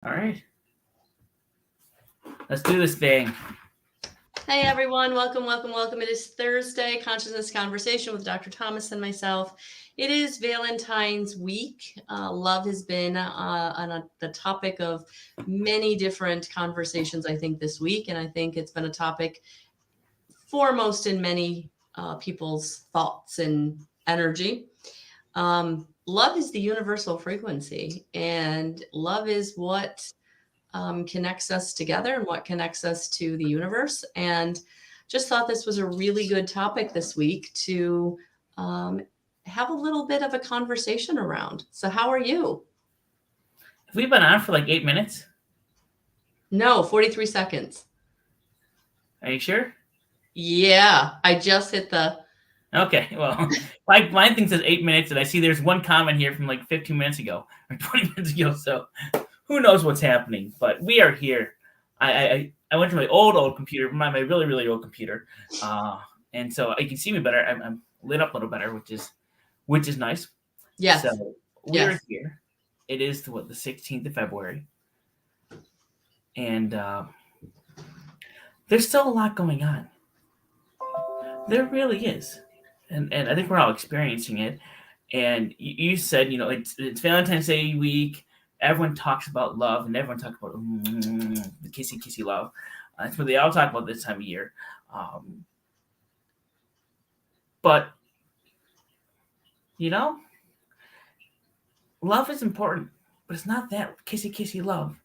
All right. Let's do this thing. Hey everyone, welcome, welcome, welcome. It is Thursday, Consciousness Conversation with Dr. Thomas and myself. It is Valentine's week. Love has been on the topic of many different conversations, I think, this week. And I think it's been a topic foremost in many people's thoughts and energy. Love is the universal frequency, and love is what connects us together and what connects us to the universe. And just thought this was a really good topic this week to have a little bit of a conversation around. So, how are you? Have we been on for like 8 minutes? No, 43 seconds. Are you sure? Yeah, I just hit the. Okay. Well, my thing says 8 minutes, and I see there's one comment here from like 15 minutes ago or 20 minutes ago. So who knows what's happening? But we are here. I went to my old computer, my really really old computer, and so you can see me better. I'm lit up a little better, which is nice. Yes. So we're here. It is the 16th of February, and there's still a lot going on. There really is, and I think we're all experiencing it. And you said, it's Valentine's Day week. Everyone talks about love, and everyone talks about the kissy love. That's what they all talk about this time of year. But love is important, but it's not that kissy love.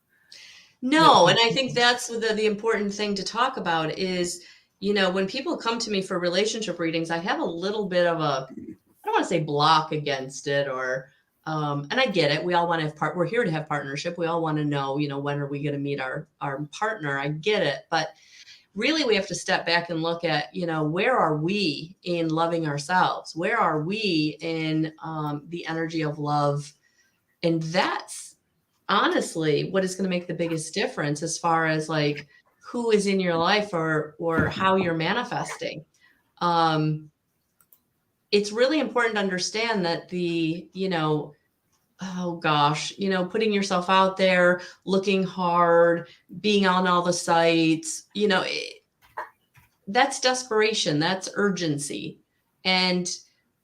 No, and I think that's the important thing to talk about is, when people come to me for relationship readings, I have a little bit of a, I don't want to say block against it, or and I get it. We all want to have we're here to have partnership. We all want to know, when are we going to meet our partner? I get it. But really we have to step back and look at, where are we in loving ourselves? Where are we in the energy of love? And that's honestly what is going to make the biggest difference as far as like who is in your life or how you're manifesting. It's really important to understand that oh gosh, putting yourself out there, looking hard, being on all the sites, that's desperation, that's urgency. And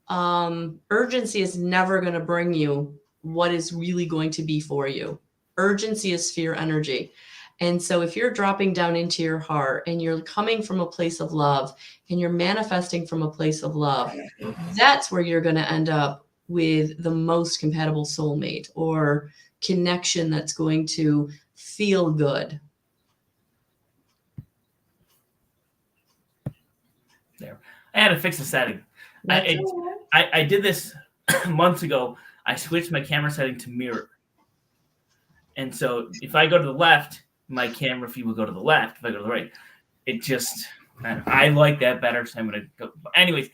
urgency is never going to bring you what is really going to be for you. Urgency is fear energy. And so if you're dropping down into your heart and you're coming from a place of love and you're manifesting from a place of love, that's where you're going to end up with the most compatible soulmate or connection that's going to feel good. There, I had to fix the setting. I did this months ago. I switched my camera setting to mirror, and so if I go to the left, my camera feed will go to the left. If I go to the right, it just I like that better. So I'm gonna go. Anyways,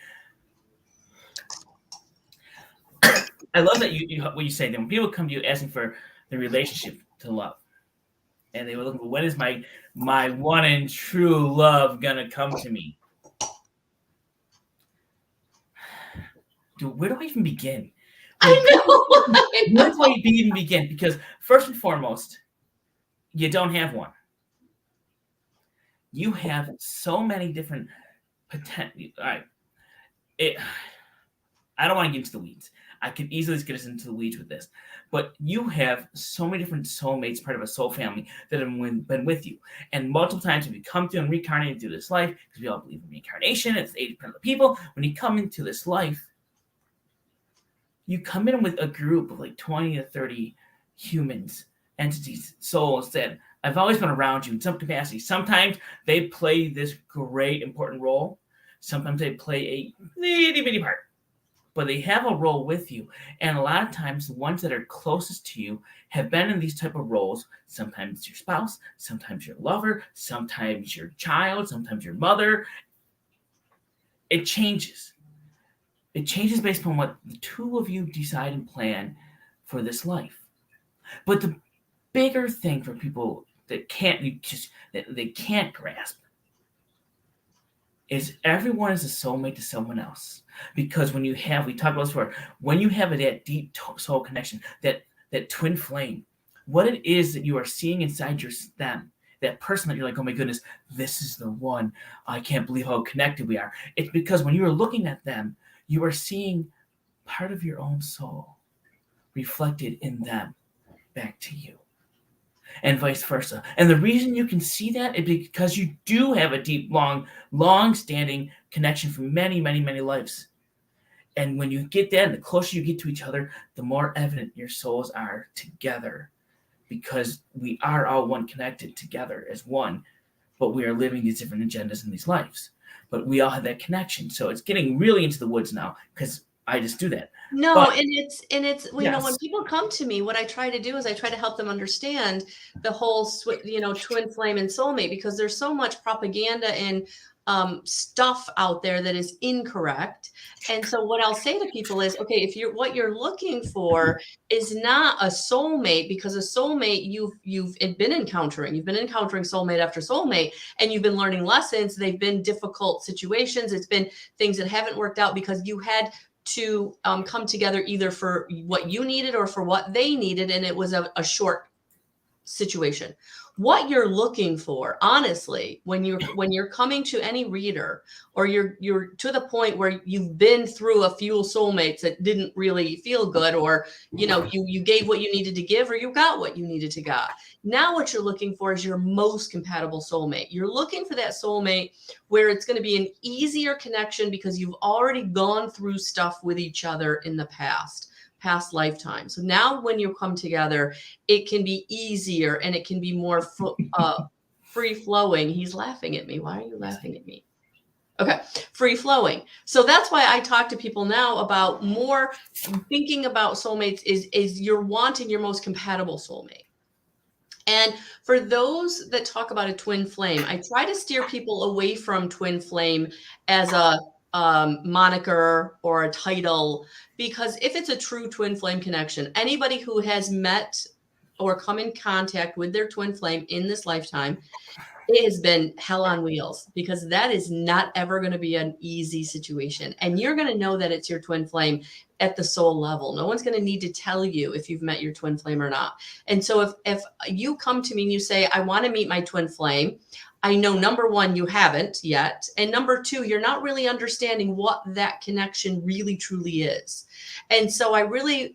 I love that you what you say. That when people come to you asking for the relationship to love, and they were looking for when is my one and true love gonna come to me? Dude, where do I even begin? I know. Where do I even begin? Because first and foremost, you don't have one. You have so many different potential. I don't want to get into the weeds. I could easily get us into the weeds with this. But you have so many different soulmates, part of a soul family, that have been with you. And multiple times when you come through and reincarnate through this life, because we all believe in reincarnation, it's 80% of the people, when you come into this life, you come in with a group of like 20 to 30 humans, entities, souls that have always been around you in some capacity. Sometimes they play this great important role. Sometimes they play a itty bitty part. But they have a role with you. And a lot of times the ones that are closest to you have been in these type of roles. Sometimes it's your spouse, sometimes your lover, sometimes your child, sometimes your mother. It changes. It changes based upon what the two of you decide and plan for this life. But the bigger thing for people that they can't grasp is everyone is a soulmate to someone else. Because when you have, we talked about this before, when you have that deep soul connection, that twin flame, what it is that you are seeing inside them, that person that you're like, oh my goodness, this is the one. I can't believe how connected we are. It's because when you are looking at them, you are seeing part of your own soul reflected in them back to you, and vice versa. And the reason you can see that is because you do have a deep, long-standing connection from many, many, many lives. And when you get that, and the closer you get to each other, the more evident your souls are together, because we are all one, connected together as one, but we are living these different agendas in these lives. But we all have that connection. So it's getting really into the woods now, because I just do that. No, But and it's you know, when yes, people come to me, what I try to do is I try to help them understand the whole twin flame and soulmate, because there's so much propaganda and stuff out there that is incorrect. And so what I'll say to people is, okay, if you're what you're looking for is not a soulmate, because a soulmate you've been encountering. You've been encountering soulmate after soulmate, and you've been learning lessons. They've been difficult situations. It's been things that haven't worked out because you had to come together either for what you needed or for what they needed, and it was a short situation. What you're looking for, honestly, when you're coming to any reader, or you're to the point where you've been through a few soulmates that didn't really feel good, or you gave what you needed to give, or you got what you needed to get. Now what you're looking for is your most compatible soulmate. You're looking for that soulmate where it's going to be an easier connection because you've already gone through stuff with each other in the past lifetime. So now when you come together, it can be easier and it can be more free flowing. He's laughing at me. Why are you laughing at me? Okay, free flowing. So that's why I talk to people now about more thinking about soulmates is you're wanting your most compatible soulmate. And for those that talk about a twin flame, I try to steer people away from twin flame as a moniker or a title, because if it's a true twin flame connection, anybody who has met or come in contact with their twin flame in this lifetime, it has been hell on wheels, because that is not ever going to be an easy situation. And you're going to know that it's your twin flame at the soul level. No one's going to need to tell you if you've met your twin flame or not. And so if you come to me and you say, I want to meet my twin flame, I know, number one, you haven't yet. And number two, you're not really understanding what that connection really truly is. And so I really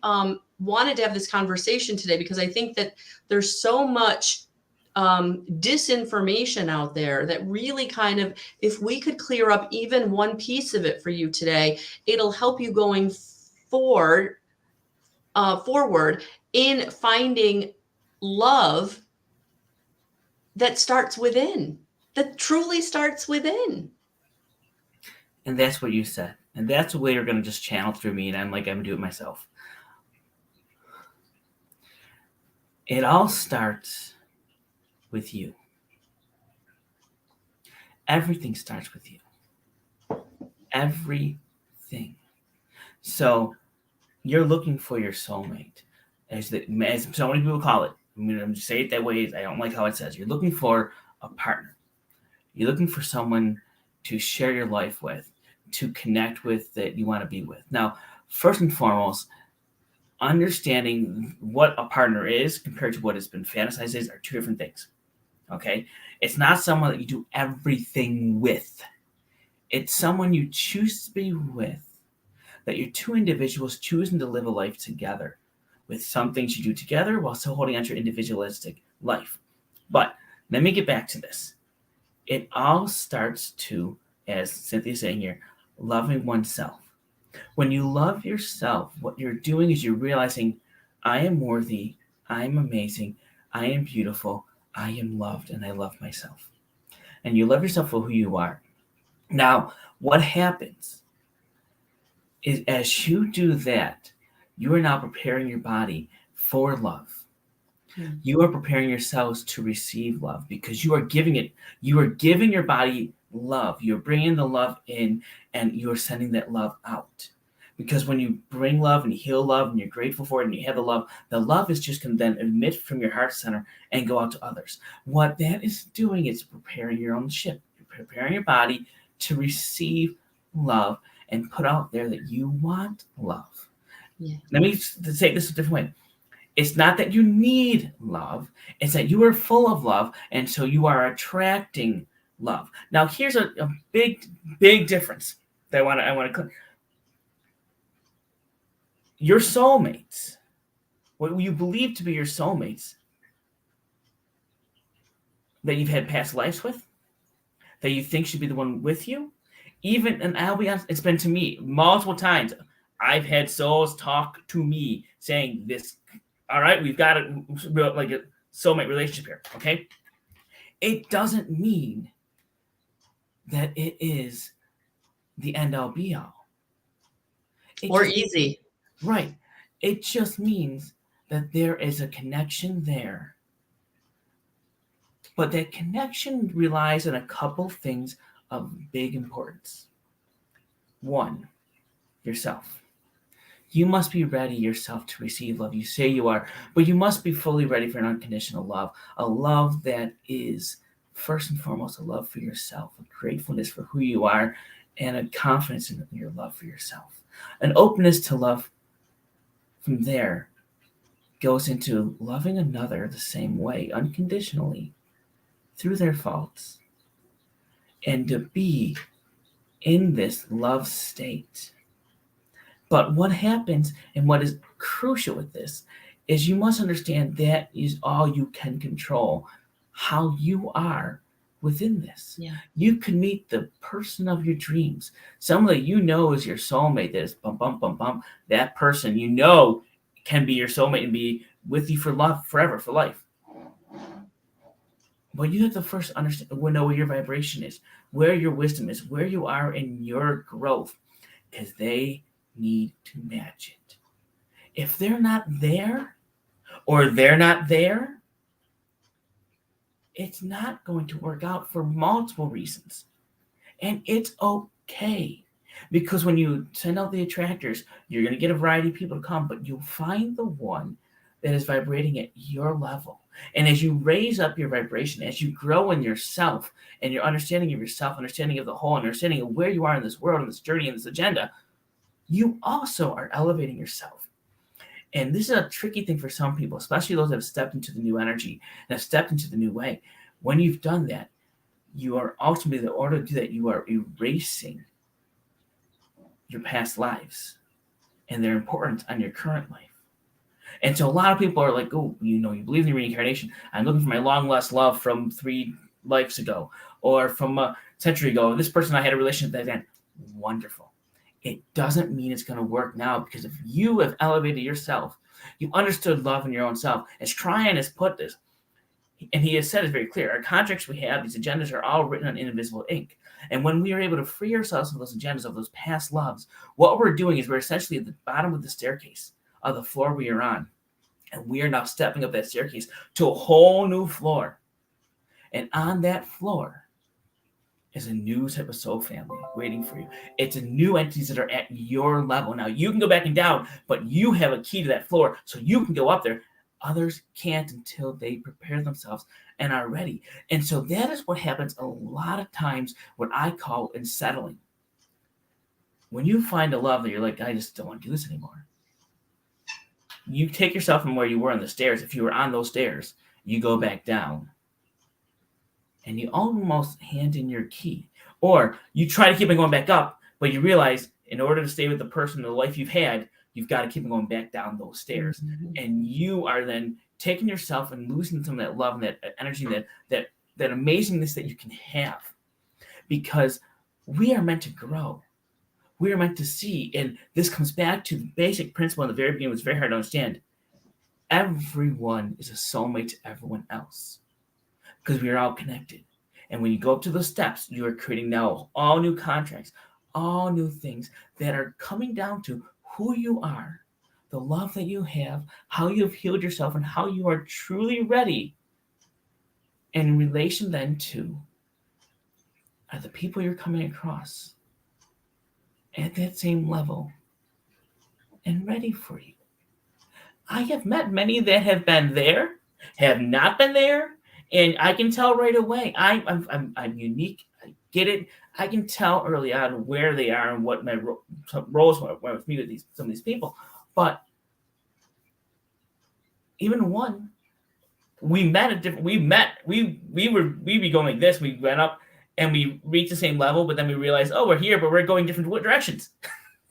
wanted to have this conversation today, because I think that there's so much disinformation out there that really kind of, if we could clear up even one piece of it for you today, it'll help you going forward in finding love that starts within, that truly starts within. and that's what you said. And that's the way you're going to just channel through me, and I'm going to do it myself. It all starts with you. Everything starts with you. Everything. So you're looking for your soulmate, as so many people call it. I'm going to say it that way. I don't like how it says. You're looking for a partner. You're looking for someone to share your life with, to connect with, that you want to be with. Now, first and foremost, understanding what a partner is compared to what has been fantasized is are two different things. Okay? It's not someone that you do everything with. It's someone you choose to be with, that you're two individuals choosing to live a life together, with some things you do together while still holding on to your individualistic life. But let me get back to this. It all starts to, as Cynthia's saying here, loving oneself. When you love yourself, what you're doing is you're realizing, I am worthy, I am amazing, I am beautiful, I am loved, and I love myself. And you love yourself for who you are. Now, what happens is as you do that, you are now preparing your body for love. You are preparing yourselves to receive love, because you are giving it. You are giving your body love. You're bringing the love in, and you are sending that love out. Because when you bring love and you heal love and you're grateful for it and you have the love is just going to then emit from your heart center and go out to others. What that is doing is preparing your own ship. You're preparing your body to receive love and put out there that you want love. Yeah. Let me say this a different way. It's not that you need love, it's that you are full of love, and so you are attracting love. Now, here's a big, big difference that I want to clear. Your soulmates, what you believe to be your soulmates, that you've had past lives with, that you think should be the one with you, even, and I'll be honest, it's been to me multiple times. I've had souls talk to me saying this, all right, we've got like a soulmate relationship here, okay? It doesn't mean that it is the end all be all. Or easy. Right. It just means that there is a connection there. But that connection relies on a couple things of big importance. One, yourself. You must be ready yourself to receive love. You say you are, but you must be fully ready for an unconditional love. A love that is, first and foremost, a love for yourself, a gratefulness for who you are, and a confidence in your love for yourself. An openness to love from there goes into loving another the same way, unconditionally, through their faults. And to be in this love state. But what happens, and what is crucial with this, is you must understand that is all you can control, how you are within this. Yeah. You can meet the person of your dreams. Somebody you know is your soulmate, that is bum, bum, bum, bum. That person you know can be your soulmate and be with you for love, forever, for life. But you have to first understand, know where your vibration is, where your wisdom is, where you are in your growth, because they need to match it. If they're not there, or they're not there, it's not going to work out for multiple reasons. And it's okay. Because when you send out the attractors, you're going to get a variety of people to come, but you'll find the one that is vibrating at your level. And as you raise up your vibration, as you grow in yourself and your understanding of yourself, understanding of the whole, understanding of where you are in this world, in this journey, in this agenda, you also are elevating yourself. And this is a tricky thing for some people, especially those that have stepped into the new energy and have stepped into the new way. When you've done that, you are ultimately, in order to do that, you are erasing your past lives and their importance on your current life. And so a lot of people are like, oh, you believe in reincarnation. I'm looking for my long lost love from 3 lives ago or from a century ago. This person I had a relationship with then. Wonderful. It doesn't mean it's going to work now, because if you have elevated yourself, you understood love in your own self. As Tryon has put this, and he has said it very clear, our contracts we have, these agendas are all written on invisible ink. And when we are able to free ourselves of those agendas, of those past loves, what we're doing is we're essentially at the bottom of the staircase of the floor we are on. And we are now stepping up that staircase to a whole new floor. And on that floor is a new type of soul family waiting for you. It's a new entities that are at your level. Now, you can go back and down, but you have a key to that floor, so you can go up there. Others can't until they prepare themselves and are ready. And so that is what happens a lot of times, what I call unsettling. When you find a love that you're like, I just don't want to do this anymore. You take yourself from where you were on the stairs. If you were on those stairs, you go back down. And you almost hand in your key. Or you try to keep it going back up, but you realize in order to stay with the person, the life you've had, you've got to keep going back down those stairs. Mm-hmm. And you are then taking yourself and losing some of that love and that energy, that amazingness that you can have. Because we are meant to grow. We are meant to see. And this comes back to the basic principle in the very beginning. It was very hard to understand. Everyone is a soulmate to everyone else, because we are all connected. And when you go up to those steps, you are creating now all new contracts, all new things that are coming down to who you are, the love that you have, how you've healed yourself, and how you are truly ready. And in relation then to are the people you're coming across at that same level and ready for you. I have met many that have been there, have not been there, and I can tell right away. I'm unique. I get it. I can tell early on where they are and what my roles were with me with some of these people. But even one, we met at different. We be going like this. We went up and we reached the same level, but then we realized, oh, we're here, but we're going different directions.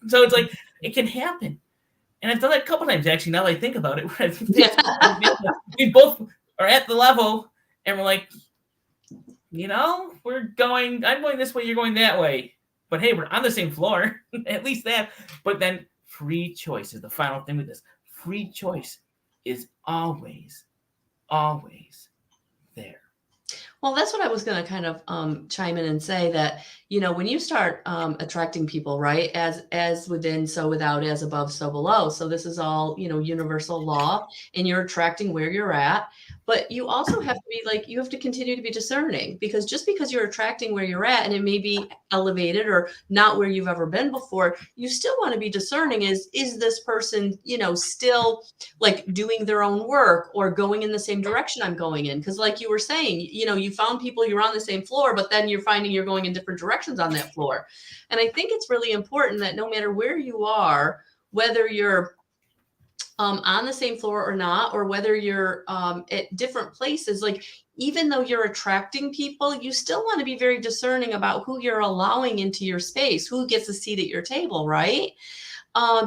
So it's like it can happen. And I've done that a couple times actually. Now that I think about it, we both are at the level, and we're like, I'm going this way, you're going that way. But hey, we're on the same floor, at least that. But then free choice is the final thing with this. Free choice is always there. Well, that's what I was going to kind of chime in and say that, when you start attracting people, right, as within, so without, as above, so below. So this is all, universal law, and you're attracting where you're at. But you also have to be you have to continue to be discerning, because just because you're attracting where you're at and it may be elevated or not where you've ever been before, you still want to be discerning. Is this person, still doing their own work or going in the same direction I'm going in? Because like you were saying, you found people, you're on the same floor, but then you're finding you're going in different directions on that floor. And I think it's really important that no matter where you are, whether you're on the same floor or not, or whether you're at different places, even though you're attracting people, you still want to be very discerning about who you're allowing into your space, who gets a seat at your table, right?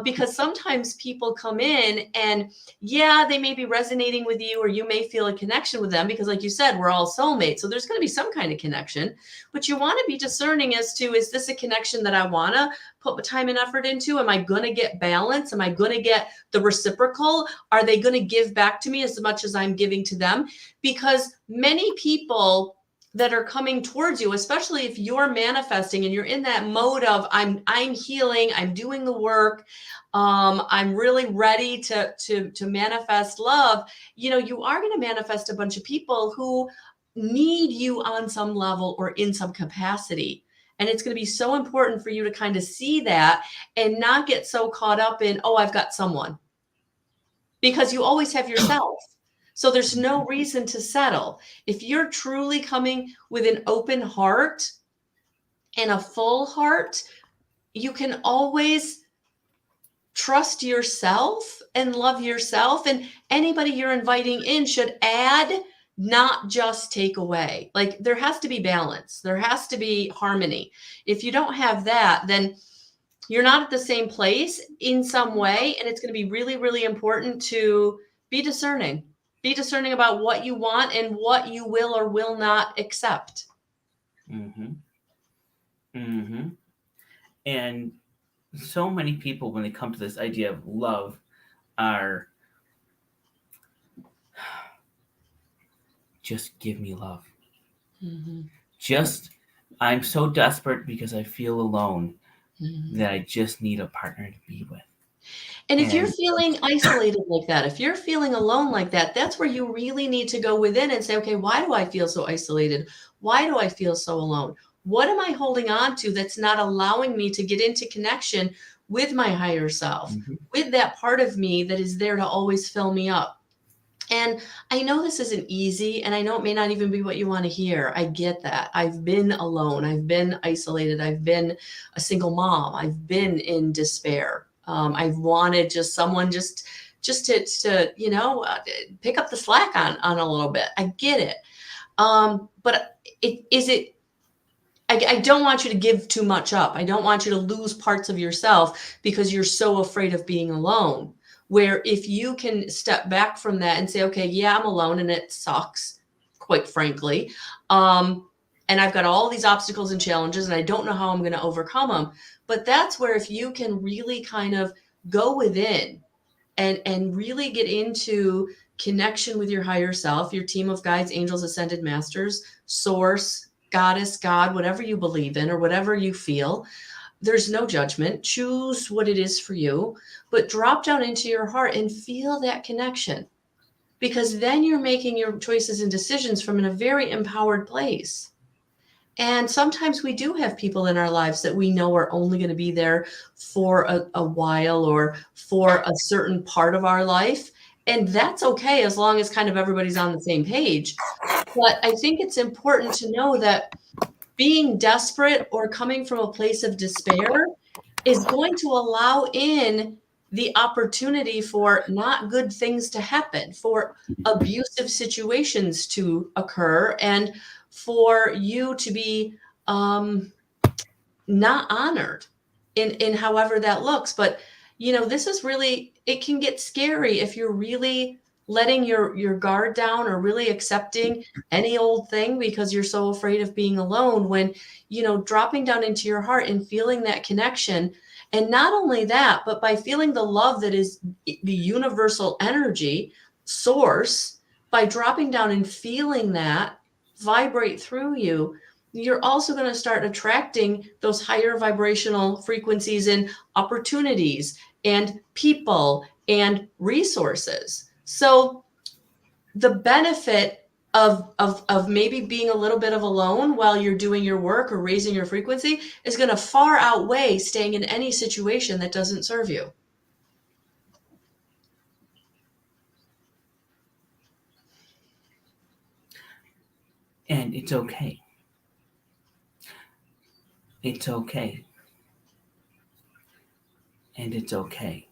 Because sometimes people come in and they may be resonating with you, or you may feel a connection with them because like you said, we're all soulmates. So there's going to be some kind of connection, but you want to be discerning as to, is this a connection that I want to put time and effort into? Am I going to get balance? Am I going to get the reciprocal? Are they going to give back to me as much as I'm giving to them? Because many people that are coming towards you, especially if you're manifesting and you're in that mode of I'm healing, I'm doing the work, I'm really ready to manifest love, you are going to manifest a bunch of people who need you on some level or in some capacity. And it's going to be so important for you to kind of see that and not get so caught up in, oh, I've got someone, because you always have yourself. So there's no reason to settle. If you're truly coming with an open heart and a full heart, you can always trust yourself and love yourself. And anybody you're inviting in should add, not just take away. There has to be balance. There has to be harmony. If you don't have that, then you're not at the same place in some way. And it's going to be really, really important to be discerning. Be discerning about what you want and what you will or will not accept. And so many people, when they come to this idea of love, are just give me love. I'm so desperate because I feel alone that I just need a partner to be with. And if you're feeling isolated like that, if you're feeling alone like that, that's where you really need to go within and say, okay, why do I feel so isolated? Why do I feel so alone? What am I holding on to that's not allowing me to get into connection with my higher self, with that part of me that is there to always fill me up? And I know this isn't easy, and I know it may not even be what you want to hear. I get that. I've been alone. I've been isolated. I've been a single mom. I've been in despair. I've wanted just someone just to pick up the slack on a little bit. I get it. But I don't want you to give too much up. I don't want you to lose parts of yourself because you're so afraid of being alone. Where if you can step back from that and say, okay, yeah, I'm alone and it sucks, quite frankly. And I've got all these obstacles and challenges and I don't know how I'm going to overcome them. But that's where if you can really kind of go within and really get into connection with your higher self, your team of guides, angels, ascended masters, source, goddess, God, whatever you believe in or whatever you feel, there's no judgment. Choose what it is for you, but drop down into your heart and feel that connection, because then you're making your choices and decisions from in a very empowered place. And sometimes we do have people in our lives that we know are only going to be there for a while or for a certain part of our life. And that's okay as long as kind of everybody's on the same page. But I think it's important to know that being desperate or coming from a place of despair is going to allow in the opportunity for not good things to happen, for abusive situations to occur, and for you to be not honored in however that looks. But this is really, it can get scary if you're really letting your guard down or really accepting any old thing because you're so afraid of being alone, when dropping down into your heart and feeling that connection. And not only that, but by feeling the love that is the universal energy source, by dropping down and feeling that vibrate through you, you're also going to start attracting those higher vibrational frequencies and opportunities and people and resources. So the benefit of maybe being a little bit of alone while you're doing your work or raising your frequency is going to far outweigh staying in any situation that doesn't serve you. And it's okay. It's okay. And it's okay.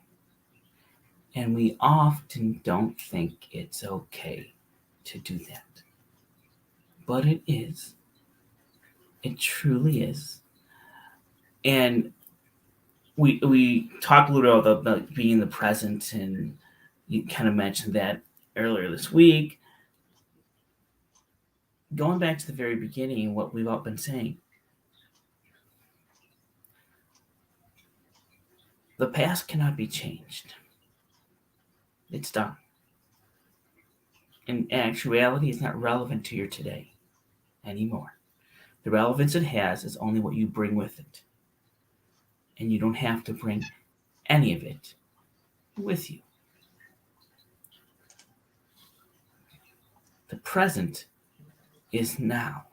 And we often don't think it's okay to do that. But it is. It truly is. And we talked a little about being in the present, and you kind of mentioned that earlier this week. Going back to the very beginning, what we've all been saying, the past cannot be changed. It's done. In actuality, it's not relevant to your today anymore. The relevance it has is only what you bring with it. And you don't have to bring any of it with you. The present is now.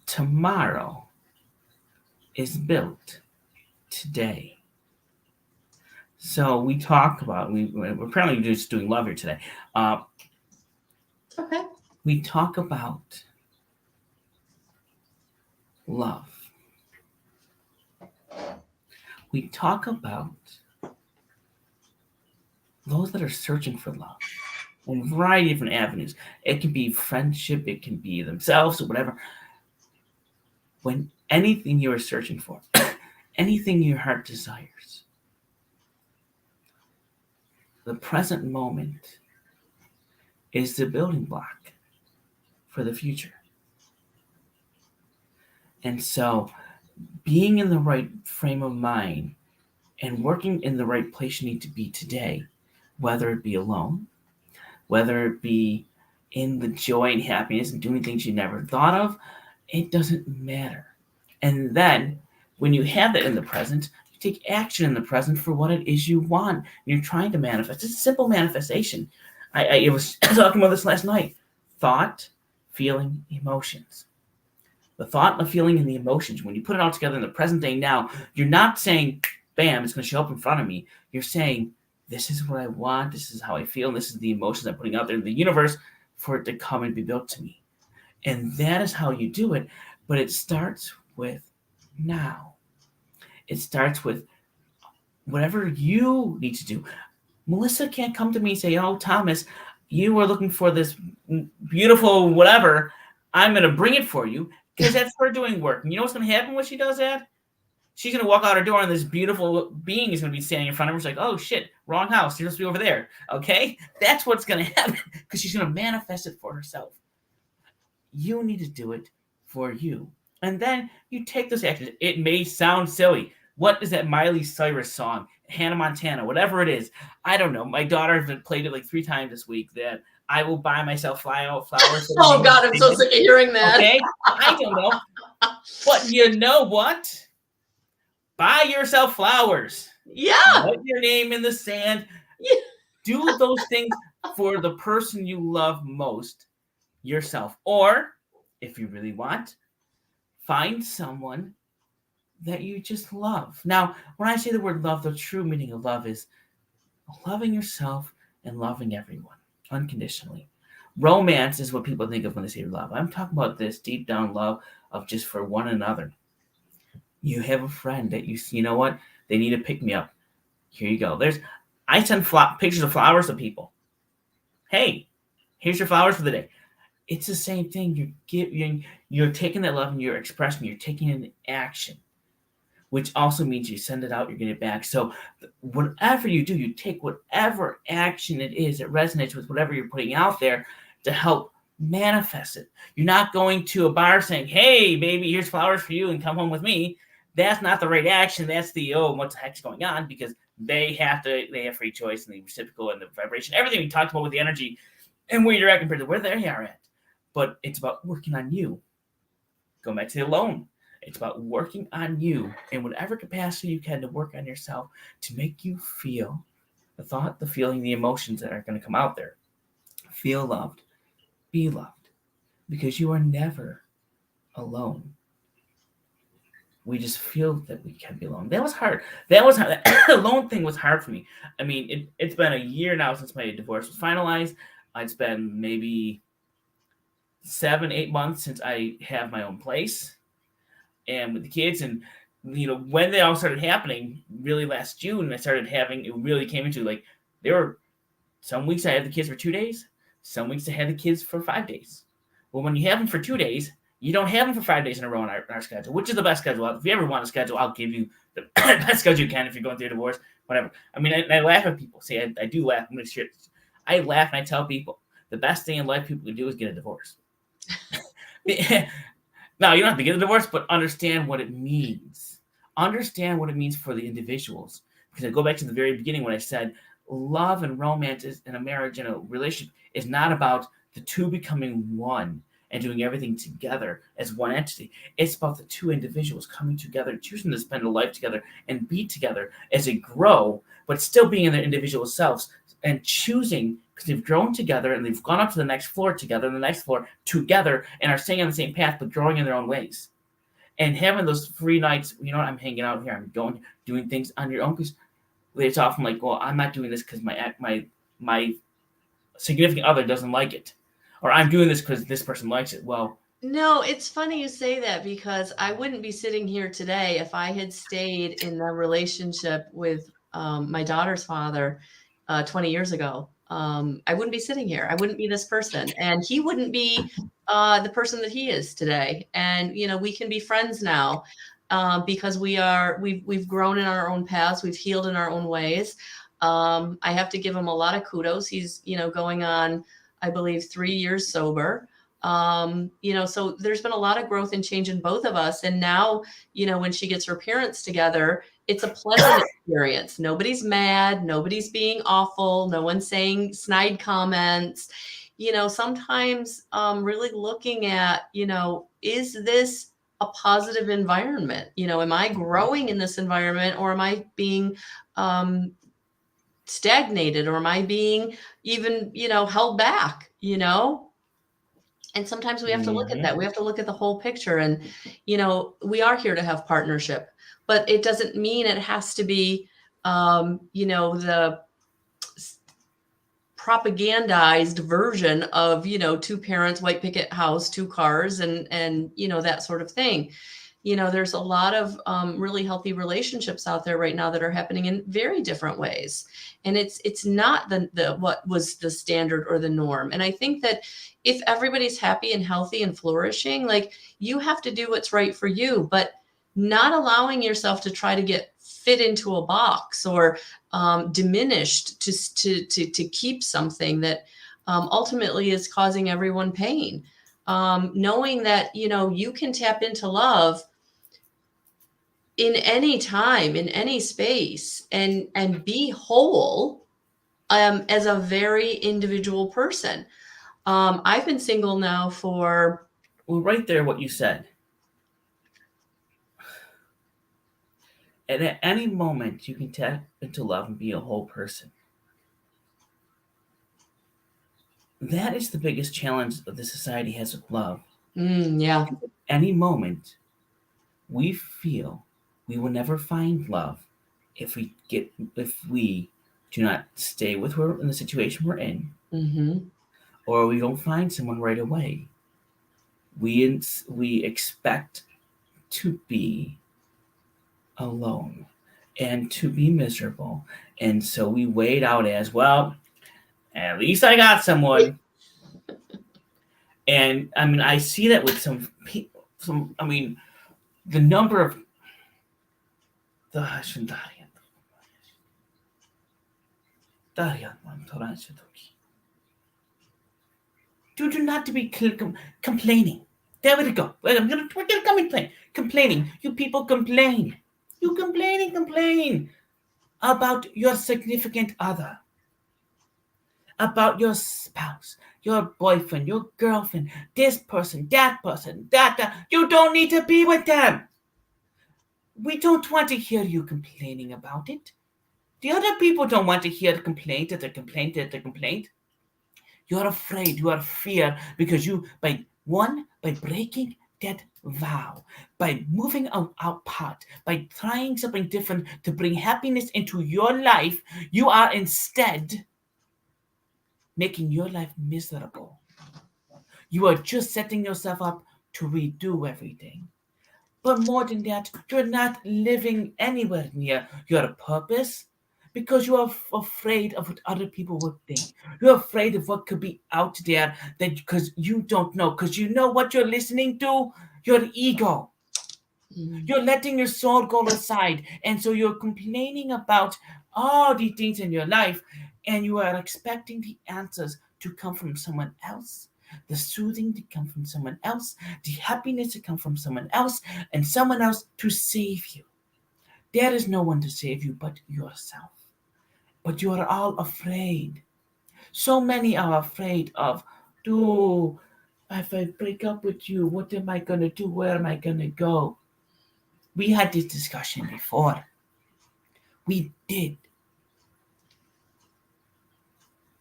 Tomorrow is built today. So we talk about, we're apparently just doing love here today. Okay. We talk about love. We talk about those that are searching for love in a variety of different avenues. It can be friendship, it can be themselves, or whatever. When anything you are searching for, anything your heart desires, the present moment is the building block for the future. And so being in the right frame of mind and working in the right place you need to be today, whether it be alone, whether it be in the joy and happiness and doing things you never thought of, it doesn't matter. And then when you have that in the present, you take action in the present for what it is you want. And you're trying to manifest. It's a simple manifestation. I was talking about this last night. Thought, feeling, emotions. The thought, the feeling, and the emotions, when you put it all together in the present day now, you're not saying, bam, it's going to show up in front of me. You're saying, this is what I want, this is how I feel, and this is the emotions I'm putting out there in the universe for it to come and be built to me. And that is how you do it. But it starts with now. It starts with whatever you need to do. Melissa can't come to me and say, oh, Thomas, you were looking for this beautiful whatever. I'm going to bring it for you, because that's her doing work. And you know what's going to happen when she does that? She's going to walk out her door and this beautiful being is going to be standing in front of her. She's like, oh, shit, wrong house. You're supposed to be over there. Okay? That's what's going to happen, because she's going to manifest it for herself. You need to do it for you. And then you take those actions. It may sound silly. What is that Miley Cyrus song? Hannah Montana, whatever it is. I don't know. My daughter has played it like 3 times this week, that I will buy myself flowers. Oh, God, I'm so sick of hearing that. Okay? I don't know. But you know what? Buy yourself flowers. Yeah. Put your name in the sand. Yeah. Do those things for the person you love most, yourself. Or, if you really want, find someone that you just love. Now, when I say the word love, the true meaning of love is loving yourself and loving everyone unconditionally. Romance is what people think of when they say love. I'm talking about this deep down love of just for one another. You have a friend that you know what? They need to pick me up. Here you go. I send pictures of flowers to people. Hey, here's your flowers for the day. It's the same thing. You're taking that love and you're expressing. You're taking it in action, which also means you send it out, you're getting it back. So whatever you do, you take whatever action it is that resonates with whatever you're putting out there to help manifest it. You're not going to a bar saying, hey, baby, here's flowers for you and come home with me. That's not the right action. That's the, what the heck's going on? Because they have free choice and the reciprocal and the vibration, everything we talked about with the energy and where you're at compared to where they are at. But it's about working on you. Go back to the alone. It's about working on you in whatever capacity you can to work on yourself to make you feel the thought, the feeling, the emotions that are going to come out there. Feel loved. Be loved. Because you are never alone. We just feel that we can be alone. That was hard. That alone thing was hard for me. I mean, it's been a year now since my divorce was finalized. It's been maybe 7-8 months since I have my own place and with the kids. And, when they all started happening, really last June, it really came into like, there were some weeks I had the kids for 2 days. Some weeks I had the kids for 5 days. Well, when you have them for 2 days, you don't have them for 5 days in a row in our schedule, which is the best schedule. If you ever want a schedule, I'll give you the best schedule you can if you're going through a divorce, whatever. I mean, I laugh at people. See, I do laugh. I'm going to share this. I laugh and I tell people the best thing in life people can do is get a divorce. Now, you don't have to get a divorce, but understand what it means. Understand what it means for the individuals. Because I go back to the very beginning when I said love and romance in a marriage and a relationship is not about the two becoming one and doing everything together as one entity. It's about the two individuals coming together, choosing to spend a life together and be together as they grow, but still being in their individual selves and choosing, because they've grown together and they've gone up to the next floor together and the next floor together and are staying on the same path, but growing in their own ways. And having those free nights, I'm hanging out here, I'm going, doing things on your own, because it's often like, well, I'm not doing this because my significant other doesn't like it. Or I'm doing this because this person likes it. Well, no, it's funny you say that, because I wouldn't be sitting here today if I had stayed in the relationship with my daughter's father 20 years ago. I wouldn't be sitting here. I wouldn't be this person, and he wouldn't be the person that he is today. And we can be friends now because we've grown in our own paths. We've healed in our own ways. I have to give him a lot of kudos. He's going on, I believe, 3 years sober. So there's been a lot of growth and change in both of us. And now, when she gets her parents together, it's a pleasant experience. Nobody's mad. Nobody's being awful. No one's saying snide comments. Sometimes really looking at, is this a positive environment? Am I growing in this environment, or am I being stagnated, or am I being even, held back, And sometimes we have to look at that. We have to look at the whole picture. And, we are here to have partnership, but it doesn't mean it has to be, the propagandized version of, two parents, white picket house, 2 cars, and that sort of thing. There's a lot of really healthy relationships out there right now that are happening in very different ways. And it's not the what was the standard or the norm. And I think that if everybody's happy and healthy and flourishing, like, you have to do what's right for you, but not allowing yourself to try to get fit into a box or diminished to keep something that ultimately is causing everyone pain. Knowing that, you can tap into love in any time, in any space, and be whole as a very individual person. I've been single now for... Well, right there, what you said. And at any moment, you can tap into love and be a whole person. That is the biggest challenge that the society has with love. Yeah. At any moment, we feel we will never find love if we do not stay with her in the situation we're in, or we don't find someone right away. We expect to be alone, and to be miserable. And so we weighed out as, well, at least I got someone. And I mean, I see that with some people. I mean, the number of the do not to be complaining. There we go. We're gonna complaining. You people complain. You complain about your significant other, about your spouse, your boyfriend, your girlfriend, this person, that. You don't need to be with them. We don't want to hear you complaining about it. The other people don't want to hear the complaint. You're afraid, you are fear, because you, by breaking that vow, by moving out part, by trying something different to bring happiness into your life, you are instead making your life miserable. You are just setting yourself up to redo everything. But more than that, you're not living anywhere near your purpose because you are afraid of what other people would think. You're afraid of what could be out there that because you don't know. Because you know what you're listening to? Your ego. You're letting your soul go aside. And so you're complaining about all the things in your life, and you are expecting the answers to come from someone else, the soothing to come from someone else, the happiness to come from someone else, and someone else to save you. There is no one to save you but yourself. But you are all afraid. So many are afraid of, do if I break up with you, what am I going to do? Where am I going to go? We had this discussion before. We did.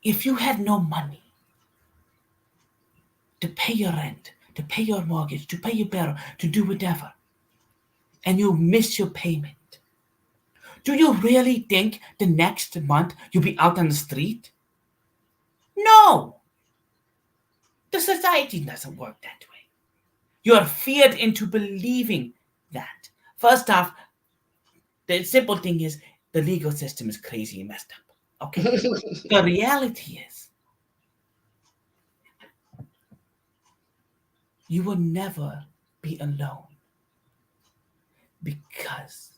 If you had no money to pay your rent, to pay your mortgage, to pay your bill, to do whatever, and you miss your payment, do you really think the next month you'll be out on the street? No. The society doesn't work that way. You are feared into believing that. First off, the simple thing is the legal system is crazy and messed up. Okay. The reality is you will never be alone because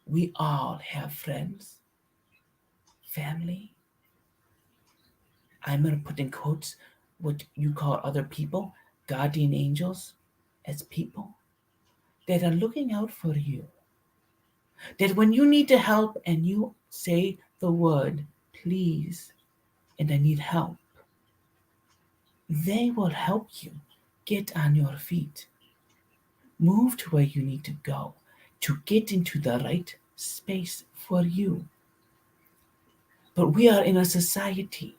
we all have friends, family. I'm going to put in quotes what you call other people, guardian angels, as people that are looking out for you. That when you need to help and you say the word, please, and I need help, they will help you get on your feet. Move to where you need to go to get into the right space for you. But we are in a society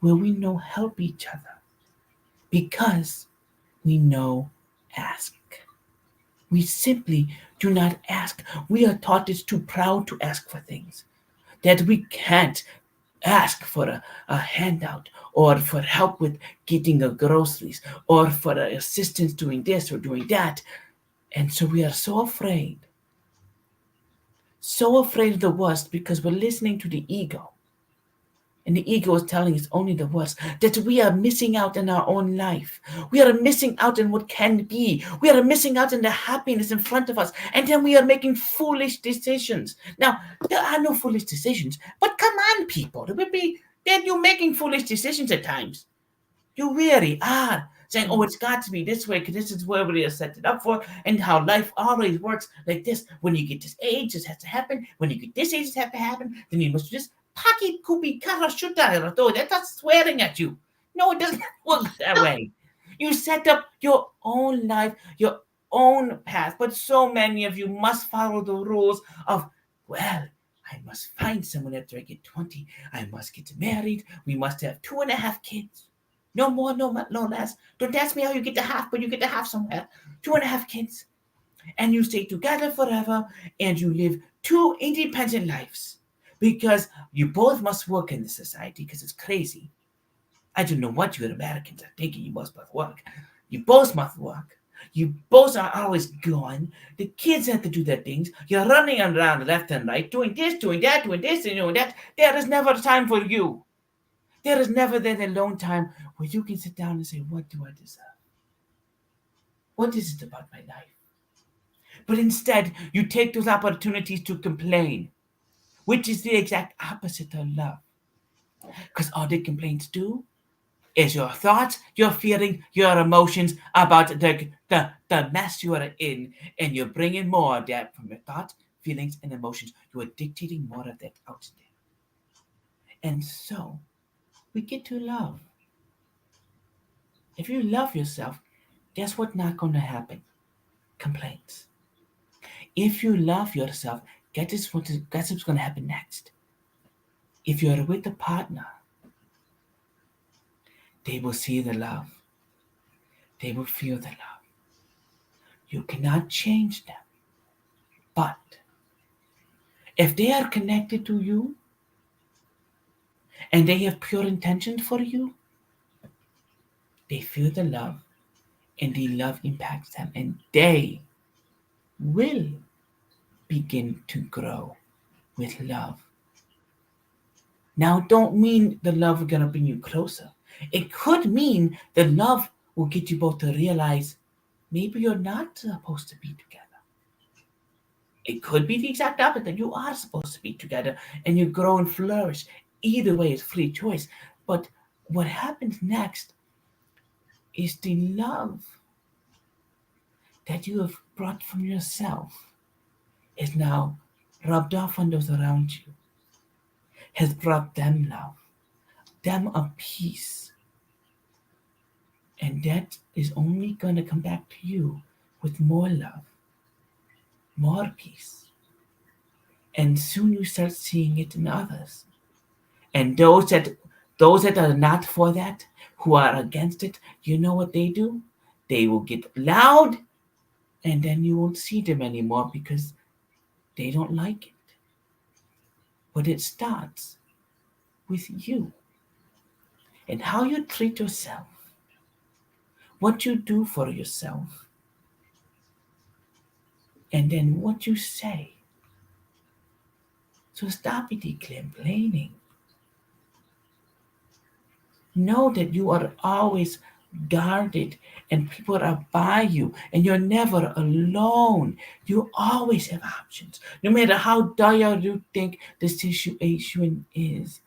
where we know help each other because we know ask. We simply do not ask. We are taught it's too proud to ask for things, that we can't ask for a handout or for help with getting the groceries or for assistance doing this or doing that. And so we are so afraid of the worst because we're listening to the ego. And the ego is telling us only the worst, that we are missing out in our own life. We are missing out in what can be. We are missing out in the happiness in front of us. And then we are making foolish decisions. Now, there are no foolish decisions, but come on, people. Then you're making foolish decisions at times. You really are. Saying, oh, it's got to be this way because this is where we are set it up for, and how life always works like this. When you get this age, this has to happen. When you get this age, this has to happen. Then you must do this. Paki kubi karashuta. That's not swearing at you. No, it doesn't work that way. You set up your own life, your own path. But so many of you must follow the rules of, well, I must find someone after I get 20. I must get married. We must have 2.5 kids. No more, no less. Don't ask me how you get to half, but you get to half somewhere. 2.5 kids. And you stay together forever, and you live 2 independent lives. Because you both must work in the society, because it's crazy. I don't know what you Americans are thinking. You must both work. You both must work. You both are always gone. The kids have to do their things. You're running around left and right, doing this, doing that, doing this, and doing that. There is never time for you. There is never that alone time where you can sit down and say, what do I deserve? What is it about my life? But instead, you take those opportunities to complain, which is the exact opposite of love. Because all the complaints do is your thoughts, your feeling, your emotions about the mess you are in, and you're bringing more of that from your thoughts, feelings, and emotions. You are dictating more of that out there. And so, we get to love. If you love yourself, guess what's not going to happen? Complaints. If you love yourself, guess what's going to happen next? If you're with a partner, they will see the love. They will feel the love. You cannot change them. But if they are connected to you and they have pure intention for you, they feel the love and the love impacts them and they will begin to grow with love. Now, don't mean the love is going to bring you closer. It could mean the love will get you both to realize maybe you're not supposed to be together. It could be the exact opposite, that you are supposed to be together and you grow and flourish. Either way is free choice. But what happens next is the love that you have brought from yourself is now rubbed off on those around you, has brought them love, them a peace. And that is only going to come back to you with more love, more peace. And soon you start seeing it in others. And those that are not for that, who are against it, you know what they do? They will get loud and then you won't see them anymore because they don't like it. But it starts with you and how you treat yourself, what you do for yourself, and then what you say. So stop it complaining. Know that you are always guarded and people are by you and you're never alone. You always have options. No matter how dire you think the situation is,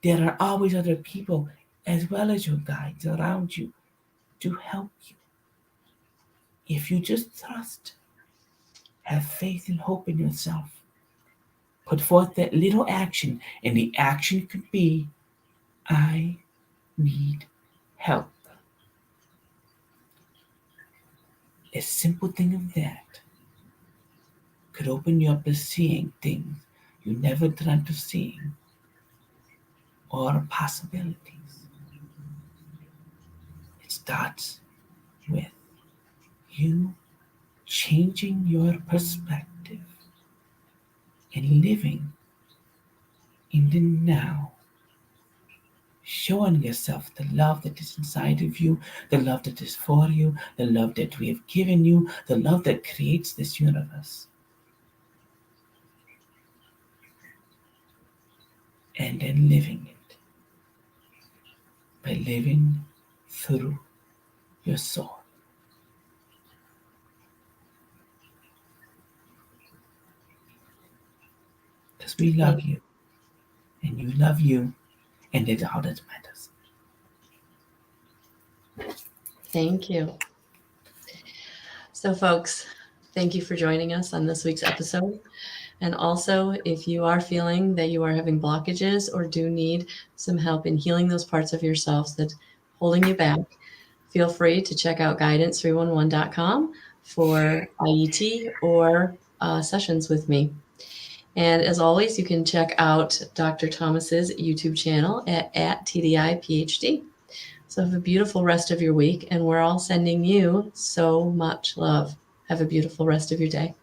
there are always other people as well as your guides around you to help you. If you just trust, have faith and hope in yourself, put forth that little action, and the action could be, I need help. A simple thing of that could open you up to seeing things you never dreamt of seeing or possibilities. It starts with you changing your perspective and living in the now, showing yourself the love that is inside of you, the love that is for you, the love that we have given you, the love that creates this universe. And then living it by living through your soul. Because we love you and you love you, and that's all that matters. Thank you. So, folks, thank you for joining us on this week's episode. And also, if you are feeling that you are having blockages or do need some help in healing those parts of yourselves that holding you back, feel free to check out guidance311.com for IET or sessions with me. And as always, you can check out Dr. Thomas's YouTube channel at TDI PhD. So have a beautiful rest of your week, and we're all sending you so much love. Have a beautiful rest of your day.